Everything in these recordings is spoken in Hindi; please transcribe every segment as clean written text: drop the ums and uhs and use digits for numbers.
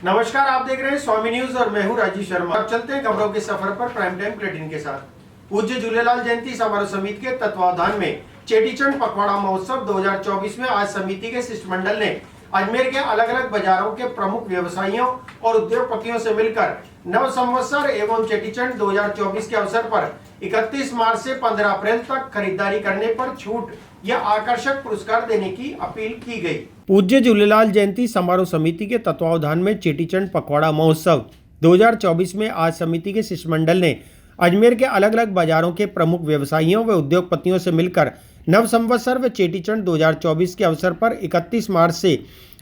नमस्कार, आप देख रहे हैं स्वामी न्यूज और मैं हूं राजीव शर्मा। अब चलते हैं खबरों के सफर पर प्राइम टाइम बुलेटिन के साथ। पूज्य झूलेलाल जयंती समारोह समिति के तत्वावधान में चेटीचंड पखवाड़ा महोत्सव 2024 में आज समिति के शिष्टमंडल ने अजमेर के अलग अलग बाजारों के प्रमुख व्यवसायियों और उद्योगपतियों से मिलकर नव संवत्सर एवं चेटीचंड 2024 के अवसर पर 31 मार्च से 15 अप्रैल तक खरीदारी करने पर छूट या आकर्षक पुरस्कार देने की अपील की गई। पूज्य झूलेलाल जयंती समारोह समिति के तत्वावधान में चेटीचंड पखवाड़ा महोत्सव 2024 में आज समिति के शिष्टमंडल ने अजमेर के अलग अलग बाजारों के प्रमुख व्यवसायियों व उद्योगपतियों से मिलकर नव संवत्सर व चेटीचंड 2024 के अवसर पर 31 मार्च से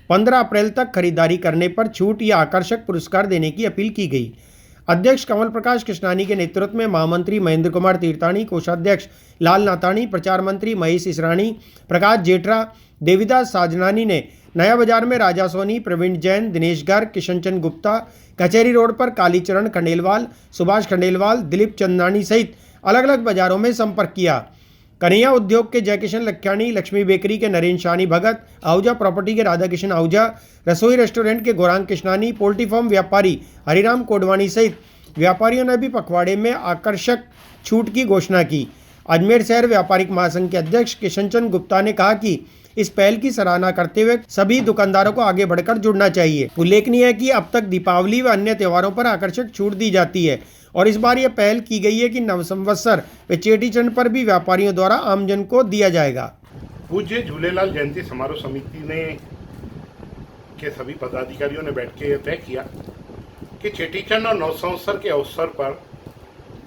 15 अप्रैल तक खरीदारी करने पर छूट या आकर्षक पुरस्कार देने की अपील की गई। अध्यक्ष कमल प्रकाश कृष्णानी के नेतृत्व में महामंत्री महेंद्र कुमार तीर्थानी, कोषाध्यक्ष लाल नातानी, प्रचार मंत्री महेश इसरानी, प्रकाश जेठरा, देवीदास साजनानी ने नया बाजार में राजा सोनी, प्रवीण जैन, दिनेश गर्ग, किशन चंद गुप्ता, कचहरी रोड पर कालीचरण खंडेलवाल, सुभाष खंडेलवाल, दिलीप चंदानी सहित अलग अलग बाजारों में संपर्क किया। कन्हैया उद्योग के जयकिशन लख्यानी, लक्ष्मी बेकरी के नरेंद्र शानी भगत, आहूजा प्रॉपर्टी के राधा किशन आहूजा, रसोई रेस्टोरेंट के गौरांग कृष्णानी, पोल्ट्री फार्म व्यापारी हरिराम कोडवानी सहित व्यापारियों ने भी पखवाड़े में आकर्षक छूट की घोषणा की। अजमेर शहर व्यापारिक महासंघ के अध्यक्ष किशन चंद गुप्ता ने कहा कि इस पहल की सराहना करते हुए सभी दुकानदारों को आगे बढ़कर जुड़ना चाहिए। उल्लेखनीय है कि अब तक दीपावली व अन्य त्योहारों पर आकर्षक छूट दी जाती है और इस बार यह पहल की गई है कि नव संवत्सर व चेटीचंड पर भी व्यापारियों द्वारा आमजन को दिया जाएगा। पूज्य झूलेलाल जयंती समारोह समिति ने के सभी पदाधिकारियों ने बैठ के यह तय किया कि चेटीचंड और नव संवत्सर के अवसर पर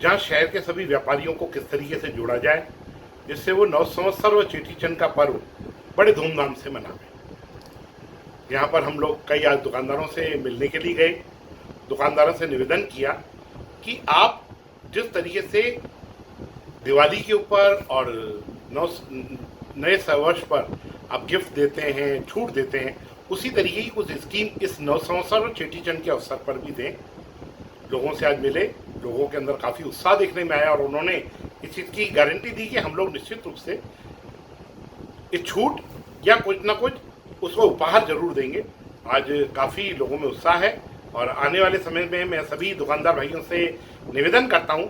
जहां शहर के सभी व्यापारियों को किस तरीके से जोड़ा जाए जिससे वो नव संवत्सर व चेटीचंड का पर्व बड़े धूमधाम से मनावे। यहाँ पर हम लोग कई आज दुकानदारों से मिलने के लिए गए। दुकानदारों से निवेदन किया कि आप जिस तरीके से दिवाली के ऊपर और नए वर्ष पर आप गिफ्ट देते हैं, छूट देते हैं, उसी तरीके की कुछ स्कीम इस नव संवत्सर और चेटीचंड के अवसर पर भी दें। लोगों से आज मिले, लोगों के अंदर काफ़ी उत्साह देखने में आया और उन्होंने इस चीज़ की गारंटी दी कि हम लोग निश्चित रूप से इस छूट या कुछ ना कुछ उसको उपहार जरूर देंगे। आज काफ़ी लोगों में उत्साह है और आने वाले समय में मैं सभी दुकानदार भाइयों से निवेदन करता हूं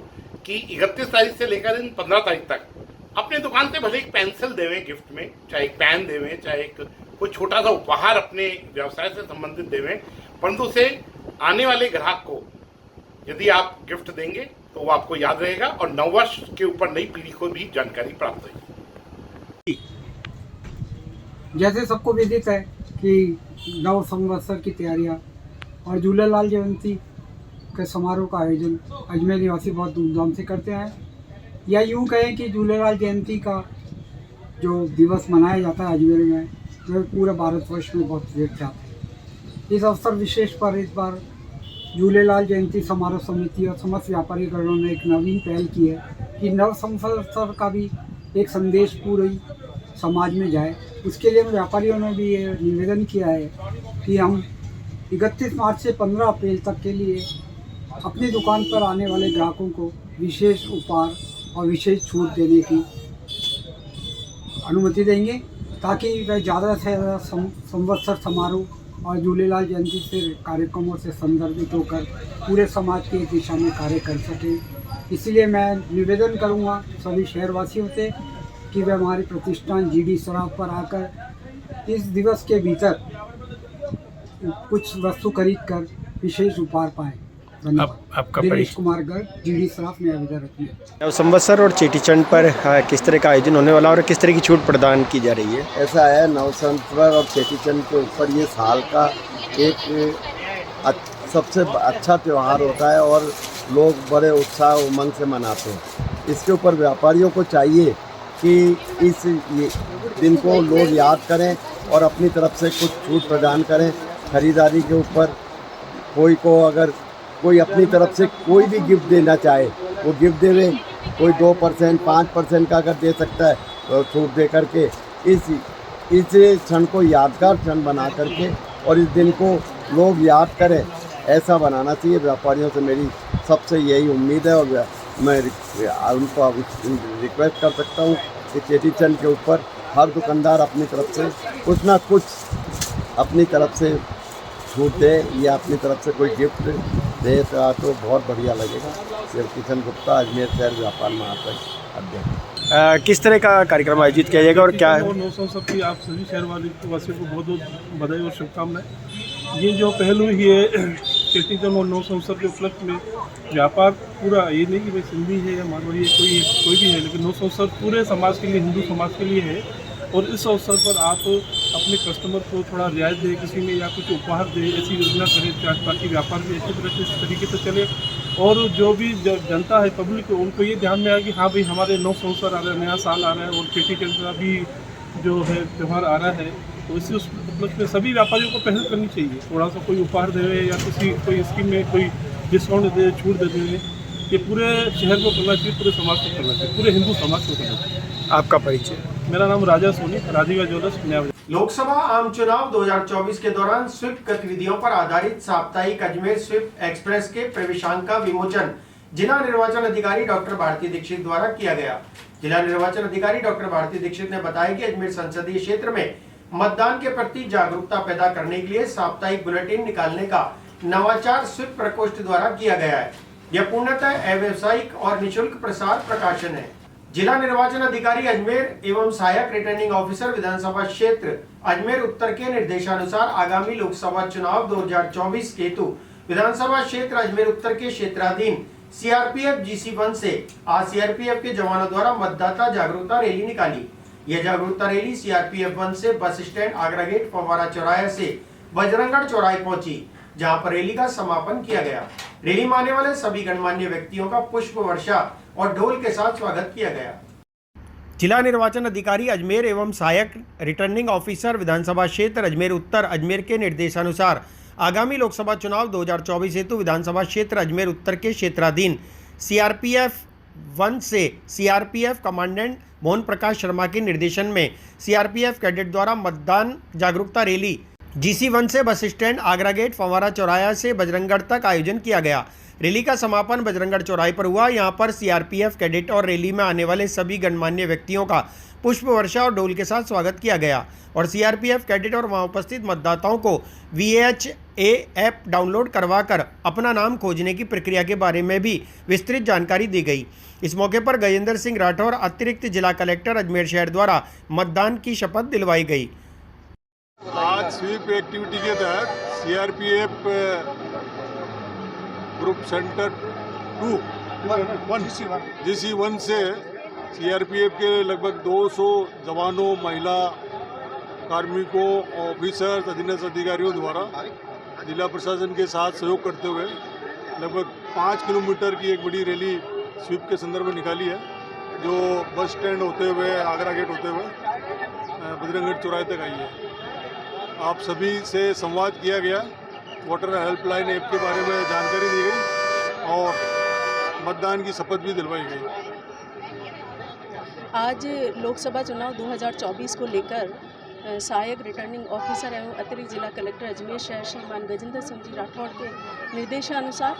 कि 31 तारीख से लेकर 15 तारीख तक अपने दुकान से भले एक पेंसिल देवें गिफ्ट में, चाहे एक पेन देवें, चाहे एक कोई छोटा सा उपहार अपने व्यवसाय से संबंधित देवें, परंतु उसे आने वाले ग्राहक को यदि आप गिफ्ट देंगे तो वो आपको याद रहेगा और नववर्ष के ऊपर नई पीढ़ी को भी जानकारी प्राप्त होगी। जैसे सबको विदित है कि नव संवत्सर की तैयारियां और झूलेलाल जयंती के समारोह का आयोजन अजमेर निवासी बहुत धूमधाम से करते हैं। या यूँ कहें कि झूलेलाल जयंती का जो दिवस मनाया जाता है अजमेर में, वह पूरे भारतवर्ष में बहुत विख्यात है। इस अवसर विशेष पर इस बार झूलेलाल जयंती समारोह समिति और समस्त व्यापारीगणों ने एक नवीन पहल की है कि नव संवत्सर का भी एक संदेश पूरे समाज में जाए। उसके लिए व्यापारियों ने भी ये निवेदन किया है कि हम 31 मार्च से 15 अप्रैल तक के लिए अपनी दुकान पर आने वाले ग्राहकों को विशेष उपहार और विशेष छूट देने की अनुमति देंगे ताकि वह ज़्यादा से ज़्यादा संवत्सर समारोह और झूलेलाल जयंती से कार्यक्रमों से संदर्भित होकर पूरे समाज की एक दिशा में कार्य कर सकें। इसलिए मैं निवेदन करूँगा सभी शहरवासियों से कि वे हमारे प्रतिष्ठान जीडी सराफ पर आकर इस दिवस के भीतर कुछ वस्तु खरीद कर विशेष उपहार पाएं। आपका दिनेश कुमार गर्ग, जीडी सराफ, नया बाजार रखिए। नव संवत्सर और चेटीचंड पर किस तरह का आयोजन होने वाला और किस तरह की छूट प्रदान की जा रही है? ऐसा है, नव संवत्सर और चेटीचंद के ऊपर ये साल का एक सबसे अच्छा त्यौहार होता है और लोग बड़े उत्साह उमंग से मनाते हैं। इसके ऊपर व्यापारियों को चाहिए कि इस दिन को लोग याद करें और अपनी तरफ से कुछ छूट प्रदान करें। खरीदारी के ऊपर अगर कोई अपनी तरफ से कोई भी गिफ्ट देना चाहे वो गिफ्ट देवे। कोई 2%, 5% का अगर दे सकता है तो छूट दे करके इस क्षण को यादगार क्षण बना करके और इस दिन को लोग याद करें, ऐसा बनाना चाहिए। व्यापारियों से मेरी सबसे यही उम्मीद है और मैं उनको रिक्वेस्ट कर सकता हूँ कि चेटीचंड के ऊपर हर दुकानदार अपनी तरफ से कुछ ना कुछ अपनी तरफ से छूट दे या अपनी तरफ से कोई गिफ्ट दे तो बहुत बढ़िया लगेगा। शिव किशन गुप्ता, अजमेर शहर व्यापार महासंघ अध्यक्ष। किस तरह का कार्यक्रम आयोजित किया जाएगा और क्या है? 900 की आप सभी शहर वासियों को बहुत बहुत बधाई और शुभकामनाएं। ये जो पहल हुई है चेटी चंद और 900 के उपलक्ष्य में व्यापार पूरा, ये नहीं कि भाई सिंधी है या मारवाड़ी है, कोई भी है, लेकिन 900 पूरे समाज के लिए, हिंदू समाज के लिए है। और इस अवसर पर आप अपने कस्टमर को थोड़ा रियायत दें किसी में या कुछ उपहार दें, ऐसी योजना करें ताकि व्यापार भी अच्छी तरह से इस तरीके से चले। और जो भी जनता है, पब्लिक है, उनको ये ध्यान में आए कि हाँ भाई हमारे 9 संवत्सर आ रहा है, नया साल आ रहा है और चेटी चंद का भी जो है त्यौहार आ रहा है, तो इसी उपलक्ष्य में सभी व्यापारियों को पहल करनी चाहिए। थोड़ा सा कोई उपहार दे या कोई स्कीम में कोई डिस्काउंट दे, छूट दे दें, ये पूरे शहर को करना चाहिए, पूरे समाज को करना चाहिए, पूरे हिंदू समाज को करना चाहिए। आपका परिचय? मेरा नाम राजा सोनी, राजीवा ज्वेलर्स, नया। लोकसभा आम चुनाव 2024 के दौरान स्वीप गतिविधियों पर आधारित साप्ताहिक अजमेर स्वीप एक्सप्रेस के प्रवेशांक का विमोचन जिला निर्वाचन अधिकारी डॉक्टर भारती दीक्षित द्वारा किया गया। जिला निर्वाचन अधिकारी डॉक्टर भारती दीक्षित ने बताया कि अजमेर संसदीय क्षेत्र में मतदान के प्रति जागरूकता पैदा करने के लिए साप्ताहिक बुलेटिन निकालने का नवाचार स्वीप प्रकोष्ठ द्वारा किया गया है। यह पूर्णतः अव्यवसायिक और निःशुल्क प्रसार प्रकाशन है। जिला निर्वाचन अधिकारी अजमेर एवं सहायक रिटर्निंग ऑफिसर विधानसभा क्षेत्र अजमेर उत्तर के निर्देशानुसार आगामी लोकसभा चुनाव 2024 के हेतु विधानसभा क्षेत्र अजमेर उत्तर के क्षेत्राधीन सीआरपीएफ GC1 से आज सीआरपीएफ के जवानों द्वारा मतदाता जागरूकता रैली निकाली। यह जागरूकता रैली सीआरपीएफ 1 से बस स्टैंड आगरा गेट फव्वारा चौराहे से बजरंगगढ़ चौराहे पहुंची, जहां पर रैली का समापन किया गया। रैली में आने वाले सभी गणमान्य व्यक्तियों का पुष्प वर्षा और ढोल के साथ स्वागत किया गया। जिला निर्वाचन अधिकारी अजमेर एवं सहायक रिटर्निंग ऑफिसर विधानसभा क्षेत्र अजमेर उत्तर अजमेर के निर्देशानुसार आगामी लोकसभा चुनाव 2024 हेतु विधानसभा क्षेत्र अजमेर उत्तर के क्षेत्राधीन सीआरपीएफ 1 से सीआरपीएफ कमांडेंट मोहन प्रकाश शर्मा के निर्देशन में सीआरपीएफ कैडेट द्वारा मतदान जागरूकता रैली GC1 से बस स्टैंड आगरा गेट फव्वारा चौराहा से बजरंगगढ़ तक आयोजन किया गया। रैली का समापन बजरंगगढ़ चौराहे पर हुआ। यहां पर सीआरपीएफ कैडेट और रैली में आने वाले सभी गणमान्य व्यक्तियों का पुष्प वर्षा और ढोल के साथ स्वागत किया गया और सीआरपीएफ कैडेट और वहां उपस्थित मतदाताओं को VHA ऐप डाउनलोड करवाकर अपना नाम खोजने की प्रक्रिया के बारे में भी विस्तृत जानकारी दी गई। इस मौके पर गजेंद्र सिंह राठौर अतिरिक्त जिला कलेक्टर अजमेर शहर द्वारा मतदान की शपथ दिलवाई गई। आज स्वीप एक्टिविटी के तहत सीआरपीएफ ग्रुप सेंटर 2 GC1 से सीआरपीएफ के लगभग 200 जवानों, महिला कार्मिकों, ऑफिसर्स, अधीनस्थ अधिकारियों द्वारा जिला प्रशासन के साथ सहयोग करते हुए लगभग 5 किलोमीटर की एक बड़ी रैली स्वीप के संदर्भ में निकाली है, जो बस स्टैंड होते हुए आगरा गेट होते हुए बजरंगगढ़ चौराहे तक आई है। आप सभी से संवाद किया गया, वोटर हेल्पलाइन ऐप के बारे में जानकारी दी गई और मतदान की शपथ भी दिलवाई गई। आज लोकसभा चुनाव 2024 को लेकर सहायक रिटर्निंग ऑफिसर एवं अतिरिक्त जिला कलेक्टर अजमेर शहर श्रीमान गजेंद्र सिंह जी राठौड़ के निर्देशानुसार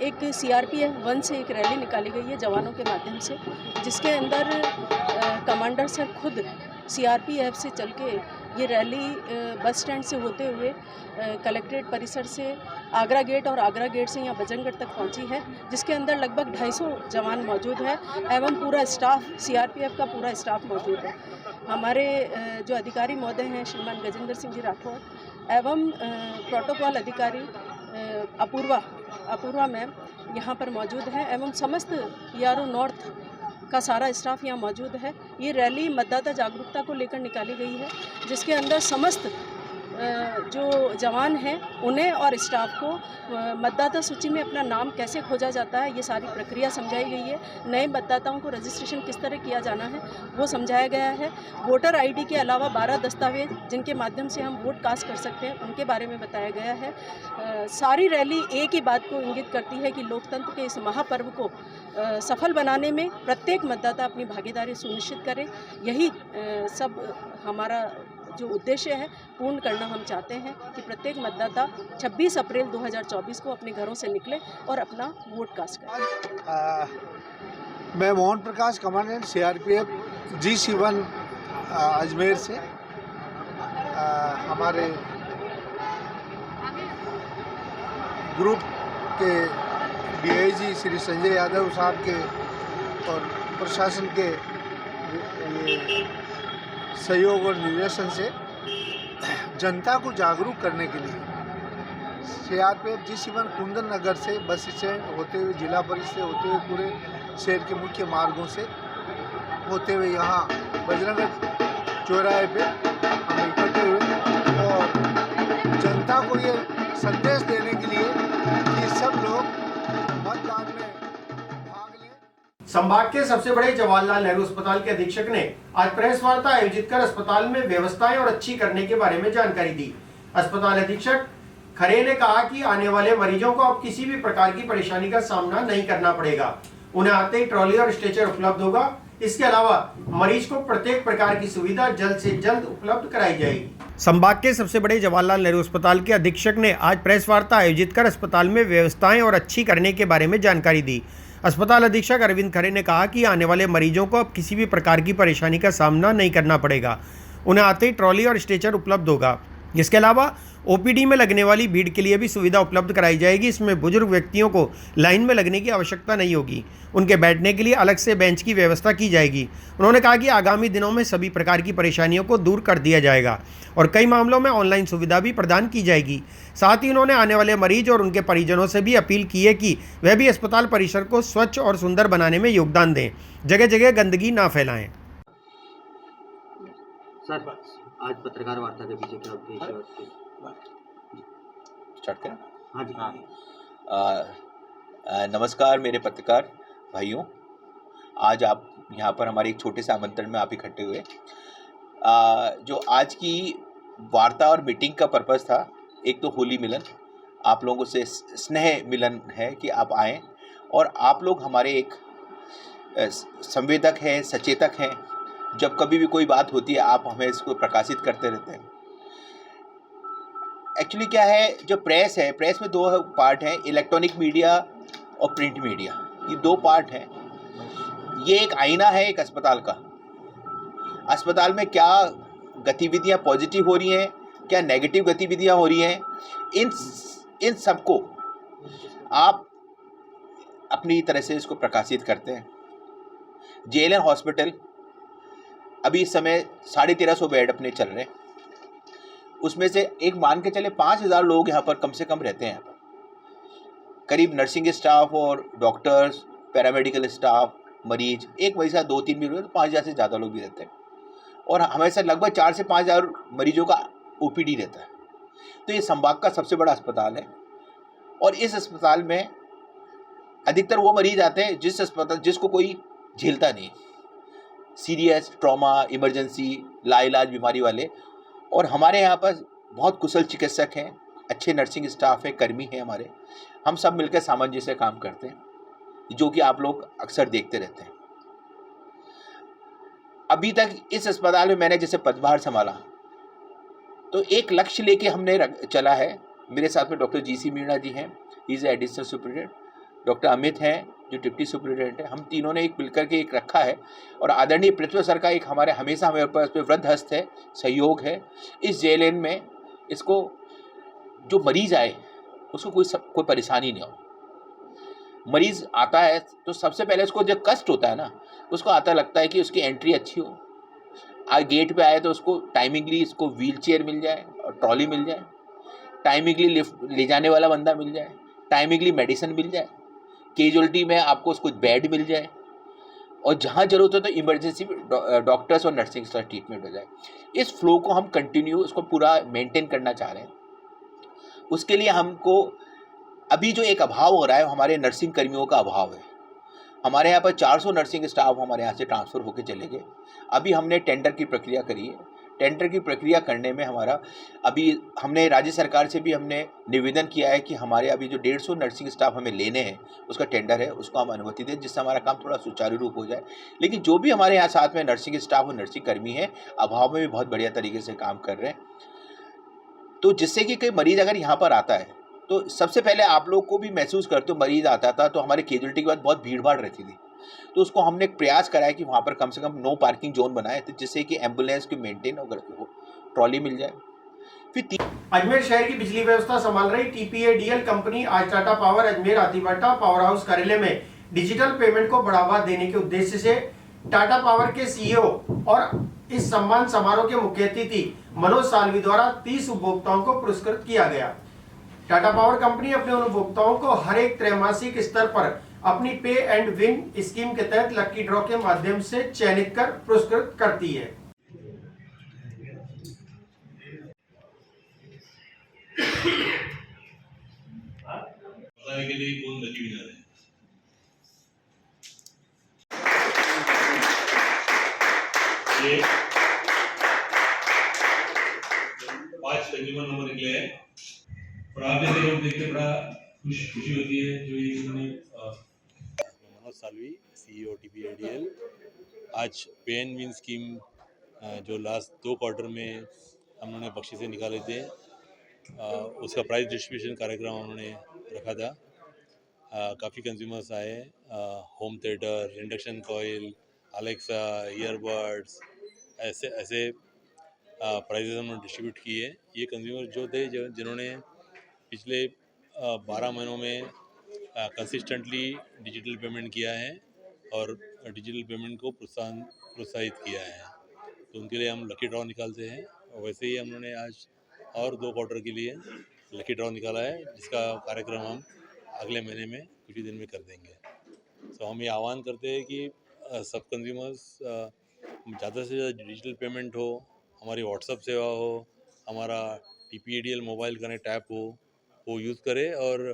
एक सीआरपीएफ 1 से एक रैली निकाली गई है जवानों के माध्यम से, जिसके अंदर कमांडर सर खुद सीआरपीएफ से चल के ये रैली बस स्टैंड से होते हुए कलेक्ट्रेट परिसर से आगरा गेट और आगरा गेट से यहाँ बजरंगगढ़ तक पहुँची है, जिसके अंदर लगभग 250 जवान मौजूद है एवं पूरा स्टाफ सीआरपीएफ का पूरा स्टाफ मौजूद है। हमारे जो अधिकारी महोदय हैं श्रीमान गजेंद्र सिंह जी राठौड़ एवं प्रोटोकॉल अधिकारी अपूर्वा मैम यहाँ पर मौजूद है एवं समस्त PRO नॉर्थ का सारा स्टाफ यहाँ मौजूद है। ये रैली मतदाता जागरूकता को लेकर निकाली गई है, जिसके अंदर समस्त जो जवान हैं उन्हें और स्टाफ को मतदाता सूची में अपना नाम कैसे खोजा जाता है, ये सारी प्रक्रिया समझाई गई है। नए मतदाताओं को रजिस्ट्रेशन किस तरह किया जाना है वो समझाया गया है। वोटर ID के अलावा 12 दस्तावेज जिनके माध्यम से हम वोट कास्ट कर सकते हैं उनके बारे में बताया गया है। सारी रैली एक ही बात को इंगित करती है कि लोकतंत्र के इस महापर्व को सफल बनाने में प्रत्येक मतदाता अपनी भागीदारी सुनिश्चित करे। यही सब हमारा जो उद्देश्य है पूर्ण करना हम चाहते हैं कि प्रत्येक मतदाता 26 अप्रैल 2024 को अपने घरों से निकले और अपना वोट कास्ट करें। मैं Mohan Prakash commandant CRPF GC1 Ajmer से हमारे ग्रुप के डीआईजी श्री संजय यादव साहब के और प्रशासन के ये सहयोग और निर्देशन से जनता को जागरूक करने के लिए सीआरपीएफ जी7 कुंदन नगर से बस स्टैंड होते हुए जिला परिषद से होते हुए पूरे शहर के मुख्य मार्गों से होते हुए यहाँ बजरंग चौराहे पे हम इकट्ठे हुए और जनता को ये संदेश देने के लिए कि सब लोग मतदान में भाग लें। संभाग के सबसे बड़े जवाहरलाल नेहरू अस्पताल के अधीक्षक ने आज प्रेस वार्ता आयोजित कर अस्पताल में व्यवस्थाएं और अच्छी करने के बारे में जानकारी दी। अस्पताल अधीक्षक खरे ने कहा कि आने वाले मरीजों को अब किसी भी प्रकार की परेशानी का सामना नहीं करना पड़ेगा। उन्हें आते ही ट्रॉली और स्ट्रेचर उपलब्ध होगा। इसके अलावा मरीज को प्रत्येक प्रकार की सुविधा जल्द से जल्द उपलब्ध कराई जाएगी। संभाग के सबसे बड़े जवाहरलाल नेहरू अस्पताल के अधीक्षक ने आज प्रेस वार्ता आयोजित कर अस्पताल में व्यवस्थाएं और अच्छी करने के बारे में जानकारी दी। अस्पताल अधीक्षक अरविंद खरे ने कहा कि आने वाले मरीजों को अब किसी भी प्रकार की परेशानी का सामना नहीं करना पड़ेगा। उन्हें आते ही ट्रॉली और स्ट्रेचर उपलब्ध होगा। इसके अलावा ओपीडी में लगने वाली भीड़ के लिए भी सुविधा उपलब्ध कराई जाएगी। इसमें बुजुर्ग व्यक्तियों को लाइन में लगने की आवश्यकता नहीं होगी। उनके बैठने के लिए अलग से बेंच की व्यवस्था की जाएगी। उन्होंने कहा कि आगामी दिनों में सभी प्रकार की परेशानियों को दूर कर दिया जाएगा और कई मामलों में ऑनलाइन सुविधा भी प्रदान की जाएगी। साथ ही उन्होंने आने वाले मरीज और उनके परिजनों से भी अपील की है कि वह भी अस्पताल परिसर को स्वच्छ और सुंदर बनाने में योगदान दें, जगह जगह गंदगी ना फैलाएं। सर, आज पत्रकार वार्ता के पीछे क्या उद्देश्य है? स्टार्ट करें? हाँ जी। नमस्कार मेरे पत्रकार भाइयों, आज आप यहाँ पर हमारे एक छोटे से आमंत्रण में आप इकट्ठे हुए। जो आज की वार्ता और मीटिंग का पर्पस था, एक तो होली मिलन, आप लोगों से स्नेह मिलन है कि आप आएँ और आप लोग हमारे एक संवेदक हैं, सचेतक हैं। जब कभी भी कोई बात होती है आप हमें इसको प्रकाशित करते रहते हैं। एक्चुअली क्या है, जो प्रेस है, प्रेस में दो पार्ट हैं, इलेक्ट्रॉनिक मीडिया और प्रिंट मीडिया, ये दो पार्ट हैं। ये एक आईना है एक अस्पताल का। अस्पताल में क्या गतिविधियां पॉजिटिव हो रही हैं, क्या नेगेटिव गतिविधियां हो रही हैं, इन सबको आप अपनी तरह से इसको प्रकाशित करते हैं। JLN हॉस्पिटल अभी इस समय 1350 बेड अपने चल रहे हैं। उसमें से एक मान के चले 5000 लोग यहाँ पर कम से कम रहते हैं। यहाँ पर करीब नर्सिंग स्टाफ और डॉक्टर्स, पैरामेडिकल स्टाफ, मरीज, एक मरीज का 2-3 भी रहते हैं, 5000 से ज़्यादा लोग भी रहते हैं और हमेशा लगभग 4 से 5000 मरीजों का OPD रहता है। तो ये संभाग का सबसे बड़ा अस्पताल है और इस अस्पताल में अधिकतर वो मरीज आते हैं जिसको कोई झेलता नहीं, सीरियस ट्रॉमा, इमरजेंसी, लाइलाज बीमारी वाले। और हमारे यहाँ पर बहुत कुशल चिकित्सक हैं, अच्छे नर्सिंग स्टाफ है, कर्मी हैं हमारे। हम सब मिलकर सामंजस्य से काम करते हैं, जो कि आप लोग अक्सर देखते रहते हैं। अभी तक इस अस्पताल में मैंने जैसे पदभार संभाला तो एक लक्ष्य लेके हमने चला है। मेरे साथ में डॉक्टर GC मीणा जी हैं, he is additional superintendent, doctor Amit हैं जो डिप्टी सुपरिटेंडेंट है। हम तीनों ने एक मिलकर के एक रखा है और आदरणीय पृथ्वी सर का एक हमेशा हमारे पास पे वृद्ध हस्त है, सहयोग है। इस JLN में इसको जो मरीज आए उसको कोई परेशानी नहीं हो। मरीज़ आता है तो सबसे पहले उसको जब कष्ट होता है ना, उसको आता लगता है कि उसकी एंट्री अच्छी हो, गेट पे आए तो उसको टाइमिंगली इसको व्हील चेयर मिल जाए और ट्रॉली मिल जाए, टाइमिंगली लिफ्ट ले जाने वाला बंदा मिल जाए, टाइमिंगली मेडिसिन मिल जाए, कैजुअलिटी में आपको उसको बेड मिल जाए और जहाँ ज़रूरत हो तो इमरजेंसी में डॉक्टर्स और नर्सिंग स्टाफ ट्रीटमेंट हो जाए। इस फ्लो को हम कंटिन्यू उसको पूरा मेंटेन करना चाह रहे हैं। उसके लिए हमको अभी जो एक अभाव हो रहा है, हमारे नर्सिंग कर्मियों का अभाव है। हमारे यहाँ पर 400 नर्सिंग स्टाफ हमारे यहाँ से ट्रांसफ़र होकर चले गए। अभी हमने टेंडर की प्रक्रिया करी है। टेंडर की प्रक्रिया करने में हमारा अभी हमने राज्य सरकार से भी हमने निवेदन किया है कि हमारे अभी जो 150 नर्सिंग स्टाफ हमें लेने हैं उसका टेंडर है, उसको हम अनुमति दें, जिससे हमारा काम थोड़ा सुचारू रूप हो जाए। लेकिन जो भी हमारे यहाँ साथ में नर्सिंग स्टाफ और नर्सिंग कर्मी हैं, अभाव में भी बहुत बढ़िया तरीके से काम कर रहे हैं। तो जिससे कि कोई मरीज़ अगर यहाँ पर आता है तो सबसे पहले आप लोग को भी महसूस करते हो, मरीज़ आता था तो हमारे कैजुअलिटी के बाद बहुत भीड़ भाड़ रहती थी, तो उसको हमने एक प्रयास कराया कि वहाँ पर कम से कम नो पार्किंग जोन बनाए, तो जिससे कि एम्बुलेंस की मेंटेन हो, ट्रॉली मिल जाए। फिर अजमेर शहर की बिजली व्यवस्था संभाल रही TPADL कंपनी आज Tata power Ajmer Hathibhata power house कार्यालय में डिजिटल पेमेंट को बढ़ावा देने के उद्देश्य से टाटा पावर के CEO और इस सम्मान समारोह के मुख्य अतिथि मनोज सालवी द्वारा 30 उपभोक्ताओं को पुरस्कृत किया गया। टाटा पावर कंपनी अपने उन उपभोक्ताओं को हर एक त्रैमासिक स्तर पर अपनी पे एंड विन स्कीम के तहत लकी ड्रॉ के माध्यम से चयनित कर पुरस्कृत करती है। बताने के लिए कौन लकी विनर है। ये 5 कंज्यूमर नंबर निकले हैं और आप देख के बड़ा खुशी होती है जो ये इन्होंने मनोज सालवी CEO TPADL आज पे एंड विन स्कीम जो लास्ट 2 क्वार्टर में हम लोगों ने बख्शीशें निकाले थे उसका प्राइस डिस्ट्रीब्यूशन कार्यक्रम उन्होंने रखा था। काफ़ी कंज्यूमर्स आए। Home theatre, induction coil, Alexa, earbuds ऐसे प्राइजेस हमने डिस्ट्रीब्यूट किए। ये कंज्यूमर जो थे जिन्होंने पिछले 12 महीनों में कंसिस्टेंटली डिजिटल पेमेंट किया है और डिजिटल पेमेंट को प्रोत्साहित किया है, तो उनके लिए हम लकी ड्रॉ निकालते हैं। और वैसे ही हम लोगों ने आज और 2 क्वार्टर के लिए लकी ड्रॉ निकाला है, जिसका कार्यक्रम हम अगले महीने में कुछ ही दिन में कर देंगे। तो हम ये आह्वान करते हैं कि सब कंज्यूमर्स ज़्यादा से ज़्यादा डिजिटल पेमेंट हो, हमारी व्हाट्सएप सेवा हो, हमारा TPADL मोबाइल कनेक्ट ऐप हो, वो यूज़ करें और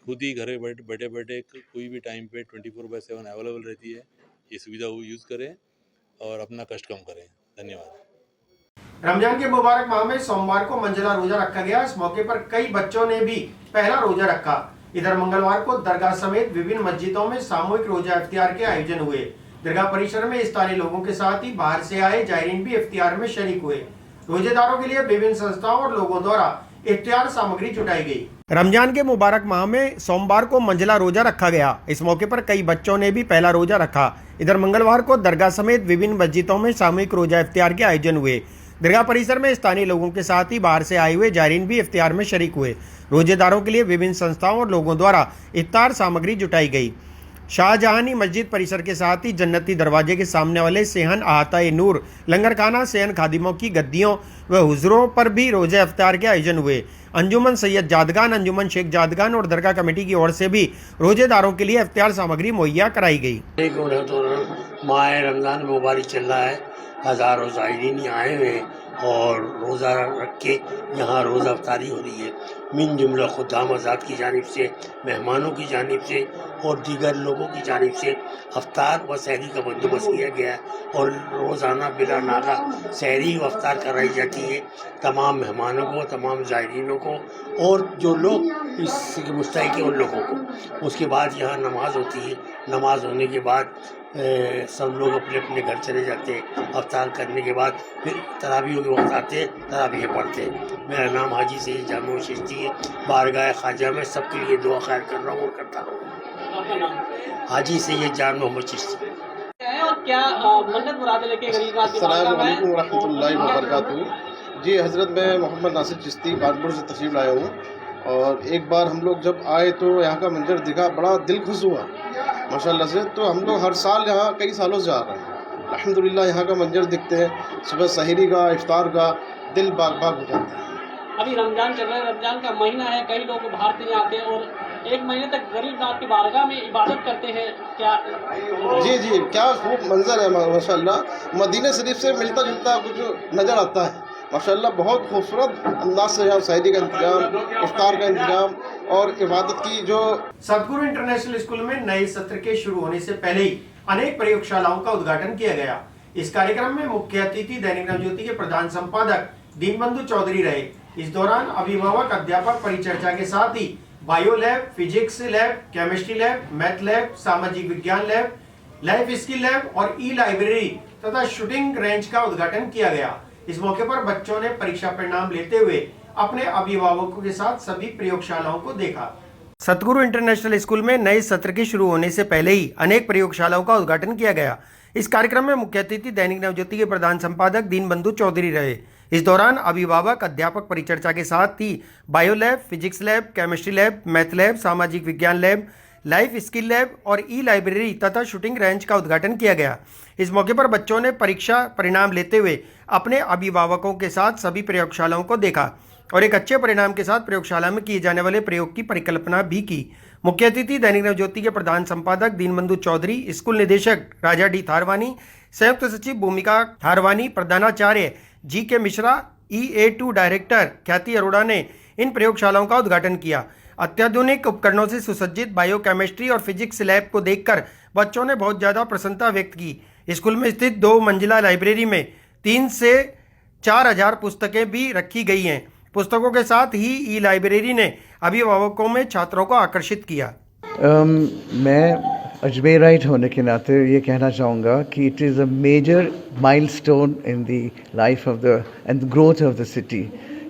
खुद ही घर बैठे बैठे कोई भी टाइम पे 24/7 अवेलेबल रहती है। ये सुविधा वो यूज़ करें और अपना कष्ट कम करें। धन्यवाद। रमजान के मुबारक माह में सोमवार को मंजिला रोजा रखा गया। इस मौके पर कई बच्चों ने भी पहला रोजा रखा। इधर मंगलवार को दरगाह समेत विभिन्न मस्जिदों में सामूहिक रोजा इफ्तियार के आयोजन हुए। दरगाह परिसर में स्थानीय लोगों के साथ ही बाहर से आए जायरीन भी इफ्तियार में शरीक हुए। रोजेदारों के लिए विभिन्न संस्थाओं और लोगों द्वारा इफ्तियार सामग्री जुटाई गई। रमजान के मुबारक माह में सोमवार को मंजिला रोजा रखा गया। इस मौके पर कई बच्चों ने भी पहला रोजा रखा। इधर मंगलवार को दरगाह समेत विभिन्न मस्जिदों में सामूहिक रोजा इफ्तियार के आयोजन हुए। दरगाह परिसर में स्थानीय लोगों के साथ ही बाहर से आए हुए जायरीन भी इफ्तियार में शरीक हुए। रोजेदारों के लिए विभिन्न संस्थाओं और लोगों द्वारा इफ्तार सामग्री जुटाई गई। शाहजहानी मस्जिद परिसर के साथ ही जन्नती दरवाजे के सामने वाले सेहन अहाता नूर लंगर खाना, सेहन खादिमों की गद्दियों व हुजरों पर भी रोजा इफ्तार के आयोजन हुए। अंजुमन सैयद जादगान, अंजुमन शेख जादगान और दरगाह कमेटी की ओर से भी रोजेदारों के लिए इफ्तियार सामग्री मुहैया कराई गई। माह रमजान मुबारक चल रहा है। हज़ारों ज़ायरीन आए हुए हैं और रोज़ा रख के यहाँ रोज़ा अफ्तारी हो रही है। मिन जुमला खुदाम आज़ाद की जानिब से, मेहमानों की जानिब से और दीगर लोगों की जानिब से अफ्तार व सहरी का बंदोबस्त किया गया है और रोज़ाना बिला नागा सहरी व अफ्तार कराई जाती है तमाम मेहमानों को, तमाम ज़ायरीनों को और जो लोग इसके मुस्तहिक हैं उन लोगों को। उसके बाद यहाँ नमाज होती है। नमाज होने के बाद सब लोग अपने अपने घर चले जाते हैं। अफ्तार करने के बाद फिर तरावीह के वक्त आते हैं, तरावीह पढ़ते हैं। मेरा नाम हाजी सईद जामो चिश्ती है। बारगाह ख्वाजा में सबके लिए दुआ खैर कर रहा हूँ और करता रहूँ। हाजी सईद जान मोहम्मद चिश्ती। क्या मन्नत मुराद लेके अस्सलाम वालेकुम रहमतुल्लाहि व बरकातुहू। जी हज़रत, मैं मोहम्मद नासिर चिश्ती कानपुर से तशरीफ़ लाया हूँ और एक बार हम लोग जब आए तो यहाँ का मंजर दिखा, बड़ा दिल खुश हुआ माशाल्लाह से। तो हम लोग हर साल यहाँ कई सालों से आ रहे हैं। अल्हम्दुलिल्लाह यहाँ का मंजर दिखते हैं, सुबह सहरी का, इफ्तार का, दिल बाग बाग हो जाता है। अभी रमजान चल रहा है, रमजान का महीना है, कई लोग बाहर से आते हैं और एक महीने तक गरीब नाथ की बारगाह में इबादत करते हैं। क्या जी क्या खूब मंजर है माशाल्लाह। मदीना शरीफ से मिलता जुलता कुछ नज़र आता है माशाल्लाह। बहुत खूबसूरत अंदाज से यहाँ सहरी का इंतजाम, इफ्तार का इंतजाम और इबादत की जो। सतगुरु इंटरनेशनल स्कूल में नए सत्र के शुरू होने से पहले ही अनेक प्रयोगशालाओं का उद्घाटन किया गया। इस कार्यक्रम में मुख्य अतिथि दैनिक नवज्योति के प्रधान संपादक दीनबंधु चौधरी रहे। इस दौरान अभिभावक अध्यापक परिचर्चा के साथ ही bio lab, physics lab, chemistry lab, math lab, सामाजिक विज्ञान लैब, लाइफ स्किल लैब और ई लाइब्रेरी तथा शूटिंग रेंज का उद्घाटन किया गया। इस मौके पर बच्चों ने परीक्षा परिणाम लेते हुए अपने अभिभावकों के साथ सभी प्रयोगशालाओं को देखा। सतगुरु इंटरनेशनल स्कूल में नए सत्र के शुरू होने से पहले ही अनेक प्रयोगशालाओं का उद्घाटन किया गया। इस कार्यक्रम में मुख्य अतिथि दैनिक नवज्योति के प्रधान संपादक दीनबंधु चौधरी रहे। इस दौरान अभिभावक अध्यापक परिचर्चा के साथ ही bio lab, physics lab, chemistry lab, math lab, सामाजिक विज्ञान लैब, लाइफ स्किल लैब और ई लाइब्रेरी तथा शूटिंग रेंज का उद्घाटन किया गया। इस मौके पर बच्चों ने परीक्षा परिणाम लेते हुए अपने अभिभावकों के साथ सभी प्रयोगशालाओं को देखा और एक अच्छे परिणाम के साथ प्रयोगशाला में किए जाने वाले प्रयोग की परिकल्पना भी की। मुख्य अतिथि दैनिक नवज्योति के प्रधान संपादक दीनबंधु चौधरी, स्कूल निदेशक राजा डी थारवानी, संयुक्त सचिव भूमिका थारवानी, प्रधानाचार्य जी के मिश्रा, EA2 डायरेक्टर ख्याति अरोड़ा ने इन प्रयोगशालाओं का उद्घाटन किया। अत्याधुनिक उपकरणों से सुसज्जित बायोकेमिस्ट्री और फिजिक्स लैब को देखकर बच्चों ने बहुत ज़्यादा प्रसन्नता व्यक्त की। स्कूल में स्थित 2 मंजिला लाइब्रेरी में 3 से 4,000 पुस्तकें भी रखी गई हैं। पुस्तकों के साथ ही ई लाइब्रेरी ने अभिभावकों में छात्रों को आकर्षित किया। मैं अजमेराइट होने के नाते ये कहना चाहूँगा कि it is a major milestone in the life of the and growth of the city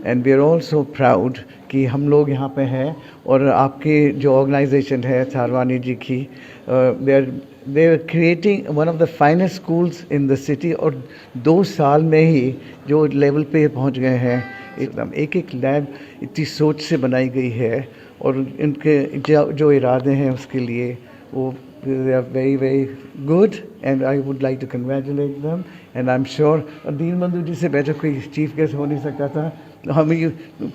and we are all so proud कि हम लोग यहाँ पे हैं। और आपकी जो ऑर्गेनाइजेशन है थारवानी जी की, they are creating one of the finest schools in the city और 2 साल में ही जो लेवल पे पहुँच गए हैं, एकदम एक लैब इतनी सोच से बनाई गई है और इनके जो इरादे हैं उसके लिए वो they are very very good and I would like to congratulate them and I'm sure Deenbandhu जी से बेटर कोई चीफ गेस्ट हो नहीं सकता था। हमें ये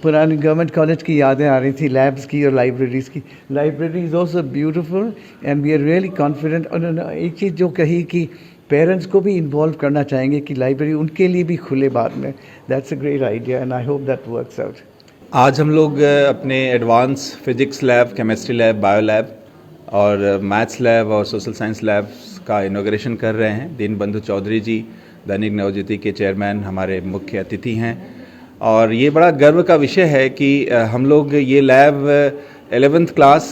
पुरानी गवर्नमेंट कॉलेज की यादें आ रही थी, लैब्स की और लाइब्रेरीज़ की। Library is also beautiful and we are really confident. उन्होंने एक चीज़ जो कही कि पेरेंट्स को भी इन्वॉल्व करना चाहेंगे कि लाइब्रेरी उनके लिए भी खुले बाद में। That's a great idea and I hope that works out. आज हम लोग अपने advance physics lab, chemistry lab, bio lab और मैथ्स लैब और सोशल साइंस लैब्स का इनॉग्रेशन कर रहे हैं। दीनबंधु चौधरी जी दैनिक नवज्योति के चेयरमैन हमारे मुख्य अतिथि हैं और ये बड़ा गर्व का विषय है कि हम लोग ये लैब 11th क्लास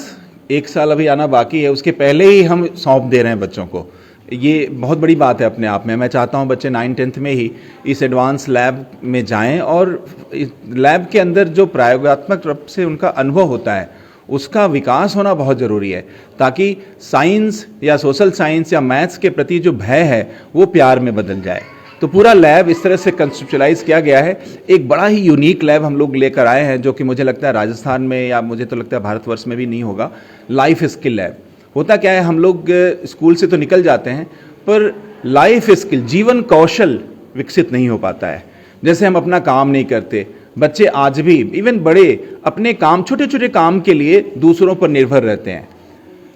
1 साल अभी आना बाकी है, उसके पहले ही हम सौंप दे रहे हैं बच्चों को। ये बहुत बड़ी बात है अपने आप में। मैं चाहता हूँ बच्चे 9th-10th में ही इस एडवांस लैब में जाएं और लैब के अंदर जो प्रयोगात्मक रूप से उनका अनुभव होता है उसका विकास होना बहुत ज़रूरी है, ताकि साइंस या सोशल साइंस या मैथ्स के प्रति जो भय है वो प्यार में बदल जाए। तो पूरा लैब इस तरह से कंसेप्चुअलाइज किया गया है। एक बड़ा ही यूनिक लैब हम लोग लेकर आए हैं जो कि मुझे लगता है राजस्थान में या मुझे तो लगता है भारतवर्ष में भी नहीं होगा। लाइफ स्किल लैब होता क्या है, हम लोग स्कूल से तो निकल जाते हैं पर लाइफ स्किल, जीवन कौशल विकसित नहीं हो पाता है। जैसे हम अपना काम नहीं करते, बच्चे आज भी इवन बड़े अपने काम, छोटे छोटे काम के लिए दूसरों पर निर्भर रहते हैं।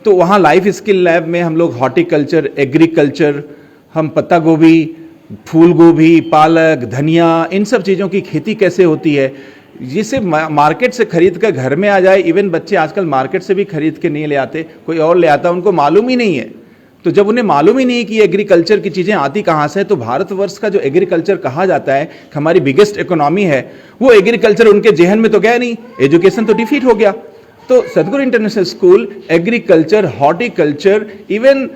तो वहाँ लाइफ स्किल लैब में हम लोग हॉर्टिकल्चर, एग्रीकल्चर, हम पत्ता गोभी, फूल गोभी, पालक, धनिया, इन सब चीज़ों की खेती कैसे होती है, जिसे मार्केट से खरीद कर घर में आ जाए। इवन बच्चे आजकल मार्केट से भी खरीद के नहीं ले आते, कोई और ले आता, उनको मालूम ही नहीं है। तो जब उन्हें मालूम ही नहीं कि एग्रीकल्चर की चीज़ें आती कहाँ से, तो भारतवर्ष का जो एग्रीकल्चर कहा जाता है हमारी बिगेस्ट इकोनॉमी है, वो एग्रीकल्चर उनके जेहन में तो गया नहीं, एजुकेशन तो डिफीट हो गया। तो सदगुरु international school agriculture, horticulture, even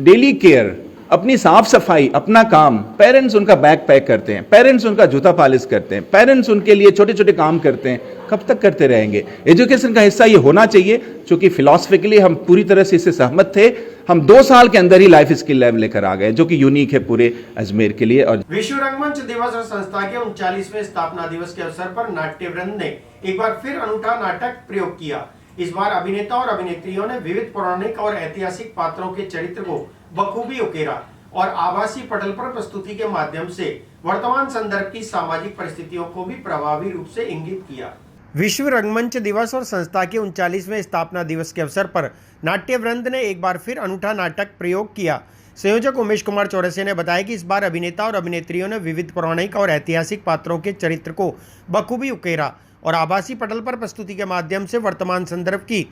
daily care, अपनी साफ सफाई, अपना काम, पेरेंट्स उनका बैग पैक करते हैं, पेरेंट्स उनका जूता पॉलिश करते हैं, पेरेंट्स उनके लिए छोटे छोटे काम करते हैं। कब तक करते रहेंगे? एजुकेशन का हिस्सा ये होना चाहिए। चूंकि फिलॉसफिकली हम पूरी तरह से इससे सहमत थे, हम 2 साल के अंदर ही लाइफ स्किल लैब लेकर आ गए जो कि यूनिक है पूरे अजमेर के लिए। और विश्व रंगमंच दिवस और संस्था के 39वें स्थापना दिवस के अवसर पर नाट्य वृंद ने एक बार फिर अनूठा नाटक प्रयोग किया। इस बार अभिनेता और अभिनेत्रियों ने विविध पौराणिक और ऐतिहासिक पात्रों के चरित्र को बखूबी उकेरा और आभासी पटल पर प्रस्तुति के माध्यम से वर्तमान संदर्भ की सामाजिक परिस्थितियों को भी प्रभावी रूप से इंगित किया। विश्व रंगमंच दिवस और संस्था के 39वें स्थापना दिवस के अवसर पर नाट्य वृंद ने एक बार फिर अनूठा नाटक प्रयोग किया। संयोजक उमेश कुमार चौरसिया ने बताया कि इस बार अभिनेता और अभिनेत्रियों ने विविध पौराणिक और ऐतिहासिक पात्रों के चरित्र को बखूबी उकेरा और आभासी पटल पर प्रस्तुति के माध्यम से वर्तमान संदर्भ की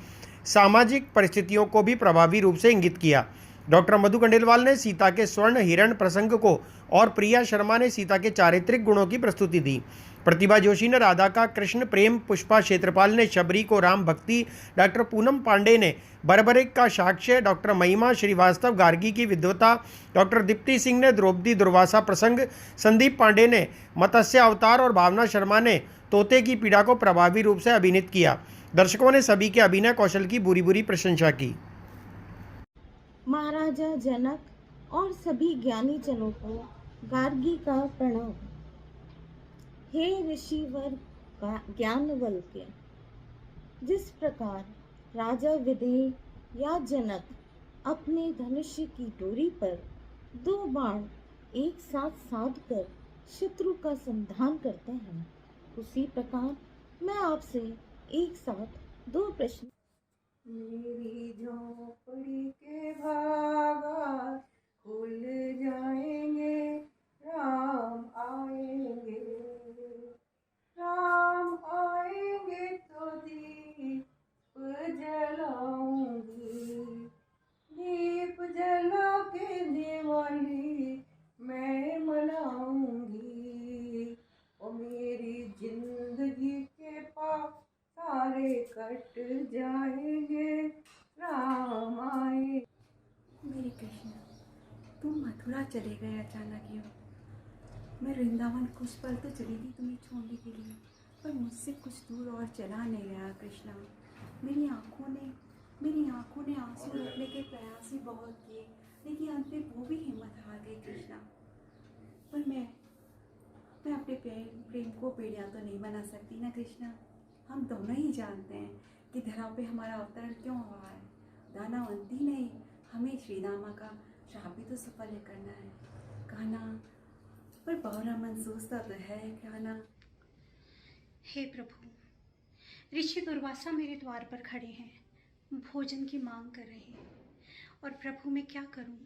सामाजिक परिस्थितियों को भी प्रभावी रूप से इंगित किया। डॉक्टर मधु खंडेलवाल ने सीता के स्वर्ण हिरण प्रसंग को और प्रिया शर्मा ने सीता के चारित्रिक गुणों की प्रस्तुति दी। प्रतिभा जोशी ने राधा का कृष्ण प्रेम, पुष्पा क्षेत्रपाल ने शबरी को राम भक्ति, डॉक्टर पूनम पांडे ने बर्बरिक का साक्ष्य, डॉक्टर महिमा श्रीवास्तव गार्गी की विद्वता, डॉक्टर दीप्ति सिंह ने द्रौपदी दुर्वासा प्रसंग, संदीप पांडे ने मत्स्य अवतार और भावना शर्मा ने तोते की पीड़ा को प्रभावी रूप से अभिनीत किया। दर्शकों ने सभी के अभिनय कौशल की बुरी बुरी प्रशंसा की। महाराजा जनक और सभी ज्ञानी जनों को गार्गी का प्रणाम। हे ऋषिवर ज्ञानवल के, जिस प्रकार राजा विदेह या जनक अपने धनुष्य की डोरी पर 2 बाण एक साथ साध कर शत्रु का संधान करते हैं, उसी प्रकार मैं आपसे एक साथ 2 प्रश्न। मेरी झोपड़ी के भागा खुल जाएंगे, राम आएंगे, राम आएंगे तो दीप जलाऊंगी, दीप जला के दिवाली मैं मनाऊंगी। ओ मेरी जिंदगी के पाप सारे कट जाएंगे, राम आए। मेरे कृष्ण, तुम मथुरा चले गए अचानक यूँ। मैं वृंदावन कुछ पल तो चली थी तुम्हें छोड़ने के लिए, पर मुझसे कुछ दूर और चला नहीं गया कृष्णा। मेरी आंखों ने आंसू रोकने के प्रयास ही बहुत किए, लेकिन अंत में वो भी हिम्मत हार गई कृष्णा। पर मैं अपने प्रेम को बेड़िया तो नहीं बना सकती ना कृष्णा। हम दोनों ही जानते हैं कि धरा पे हमारा अवतरण क्यों हुआ है। दानावंती नहीं, हमें श्री रामा का श्राप भी तो सफल करना है कहना, पर बहुरा मन सोचता तो है कहना। हे प्रभु, ऋषि दुर्वासा मेरे द्वार पर खड़े हैं, भोजन की मांग कर रहे हैं, और प्रभु मैं क्या करूं?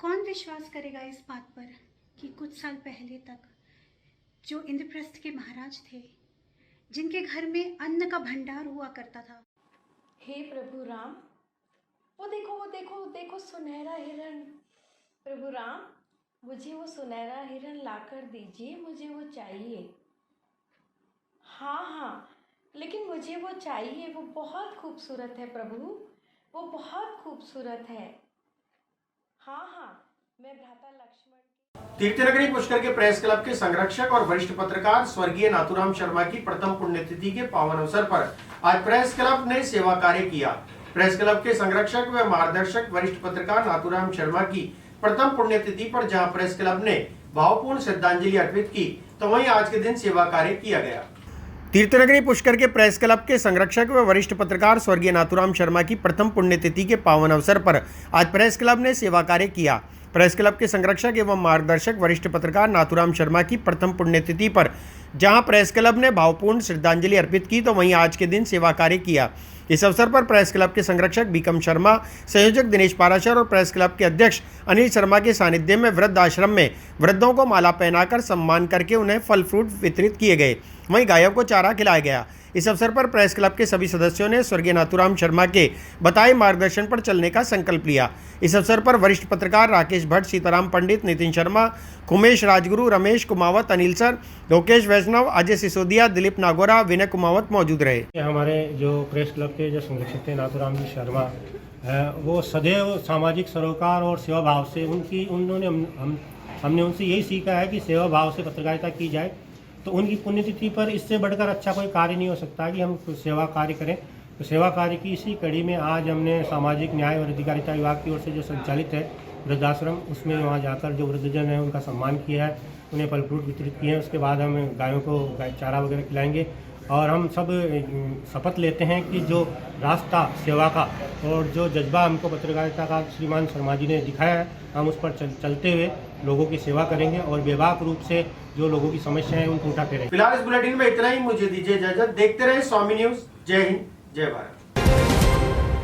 कौन विश्वास करेगा इस बात पर कि कुछ साल पहले तक जो इंद्रप्रस्थ के महाराज थे, जिनके घर में अन्न का भंडार हुआ करता था। हे प्रभु राम, वो देखो सुनहरा हिरण। प्रभु राम, मुझे वो सुनहरा हिरण लाकर दीजिए, मुझे वो चाहिए। हाँ, लेकिन मुझे वो चाहिए, वो बहुत खूबसूरत है प्रभु, वो बहुत खूबसूरत है। हाँ, मैं भ्राता लक्ष्मण। तीर्थनगरी पुष्कर के प्रेस क्लब के संरक्षक और वरिष्ठ पत्रकार स्वर्गीय नाथूराम शर्मा की प्रथम पुण्यतिथि के पावन अवसर पर आज प्रेस क्लब ने सेवा कार्य किया। प्रेस क्लब के संरक्षक व मार्गदर्शक वरिष्ठ पत्रकार नाथूराम शर्मा की प्रथम पुण्यतिथि पर जहां प्रेस क्लब ने भावपूर्ण श्रद्धांजलि अर्पित की, तो वहीं आज के दिन सेवा कार्य किया गया। तीर्थनगरी पुष्कर के प्रेस क्लब के संरक्षक व वरिष्ठ पत्रकार स्वर्गीय नाथूराम शर्मा की प्रथम पुण्यतिथि के पावन अवसर पर आज प्रेस क्लब ने सेवा कार्य किया। प्रेस क्लब के संरक्षक एवं मार्गदर्शक वरिष्ठ पत्रकार नाथूराम शर्मा की प्रथम पुण्यतिथि पर जहां प्रेस क्लब ने भावपूर्ण श्रद्धांजलि अर्पित की, तो वहीं आज के दिन सेवा कार्य किया। इस अवसर पर प्रेस क्लब के संरक्षक बीकम शर्मा, संयोजक दिनेश पाराशर और प्रेस क्लब के अध्यक्ष अनिल शर्मा के सानिध्य में वृद्ध आश्रम में वृद्धों को माला पहनाकर सम्मान करके उन्हें फल फ्रूट वितरित किए गए। वहीं गायों को चारा खिलाया गया। इस अवसर पर प्रेस क्लब के सभी सदस्यों ने स्वर्गीय नाथूराम शर्मा के बताए मार्गदर्शन पर चलने का संकल्प लिया। इस अवसर पर वरिष्ठ पत्रकार राकेश भट्ट, सीताराम पंडित, नितिन शर्मा, कुमेश राजगुरु, रमेश कुमावत, अनिल सर, लोकेश वैष्णव, अजय सिसोदिया, दिलीप नागोरा, विनय कुमावत मौजूद रहे। हमारे जो प्रेस क्लब के जो संरक्षक थे नाथूराम जी शर्मा, वो सदैव सामाजिक सरोकार और सेवा भाव से हमने उनसे यही सीखा है कि सेवा भाव से पत्रकारिता की जाए। तो उनकी पुण्यतिथि पर इससे बढ़कर अच्छा कोई कार्य नहीं हो सकता कि हम सेवा कार्य करें। तो सेवा कार्य की इसी कड़ी में आज हमने सामाजिक न्याय और अधिकारिता विभाग की ओर से जो संचालित है वृद्धाश्रम, उसमें वहाँ जाकर जो वृद्धजन है उनका सम्मान किया है, उन्हें फल फ्रूट वितरित किए हैं। उसके बाद हम गायों को चारा वगैरह खिलाएंगे और हम सब शपथ लेते हैं कि जो रास्ता सेवा का और जो जज्बा हमको पत्रकारिता का श्रीमान शर्मा जी ने दिखाया है, हम उस पर चलते हुए लोगों की सेवा करेंगे और बेबाक रूप से जो लोगों की समस्याएं हैं उनको उठाते रहेंगे। फिलहाल इस बुलेटिन में इतना ही। मुझे दीजिए इजाजत। देखते रहे स्वामी न्यूज। जय हिंद, जय भारत।